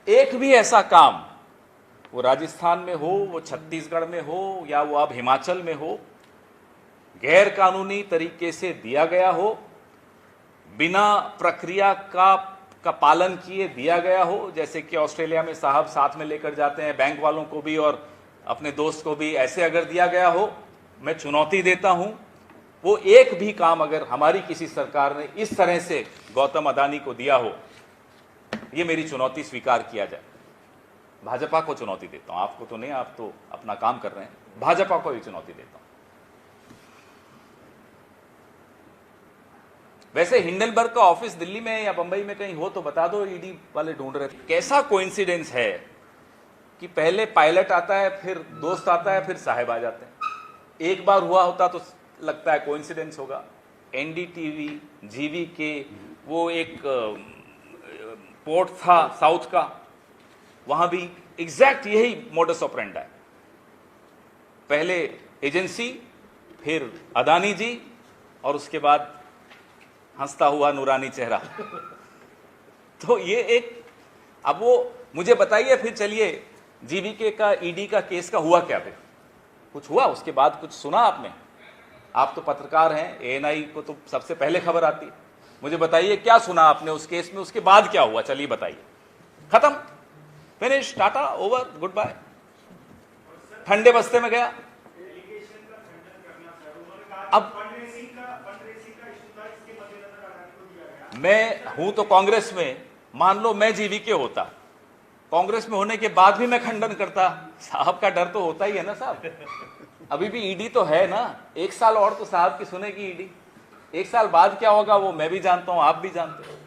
एक भी ऐसा काम, वो राजस्थान में हो, वो छत्तीसगढ़ में हो, या वो अब हिमाचल में हो, गैर कानूनी तरीके से दिया गया हो, बिना प्रक्रिया का पालन किए दिया गया हो, जैसे कि ऑस्ट्रेलिया में साहब साथ में लेकर जाते हैं बैंक वालों को भी और अपने दोस्त को भी, ऐसे अगर दिया गया हो, मैं चुनौती देता हूं, वो एक भी काम अगर हमारी किसी सरकार ने इस तरह से गौतम अदानी को दिया हो, ये मेरी चुनौती स्वीकार किया जाए। भाजपा को चुनौती देता हूं, आपको तो नहीं, आप तो अपना काम कर रहे हैं, भाजपा को भी चुनौती देता हूं। वैसे हिंडनबर्ग का ऑफिस दिल्ली में या बंबई में कहीं हो तो बता दो, ईडी वाले ढूंढ रहे थे। कैसा कोइंसिडेंस है कि पहले पायलट आता है, फिर दोस्त आता है, फिर साहब आ जाते हैं। एक बार हुआ होता तो लगता है कोइंसिडेंस होगा। एनडीटीवी, जीवीके, वो एक पोर्ट था साउथ का, वहां भी एग्जैक्ट यही मोडस ऑपरेंडा है। पहले एजेंसी, फिर अदानी जी, और उसके बाद हंसता हुआ नूरानी चेहरा। तो ये एक, अब वो मुझे बताइए फिर, चलिए जीवीके का, ईडी का केस का हुआ क्या? फिर कुछ हुआ उसके बाद? कुछ सुना आपने? आप तो पत्रकार हैं, एएनआई को तो सबसे पहले खबर आती है। मुझे बताइए क्या सुना आपने उस केस में, उसके बाद क्या हुआ? चलिए बताइए। खत्म, finish, tata, over, good bye, ठंडे बस्ते में गया। अब मैं हूं तो कांग्रेस में, मान लो मैं जीवीके होता, कांग्रेस में होने के बाद भी मैं खंडन करता। साहब का डर तो होता ही है ना साहब, अभी भी ईडी तो है ना, 1 साल और तो साहब की सुनेगी ईडी। 1 साल बाद क्या होगा वो मैं भी जानता हूं, आप भी जानते हो।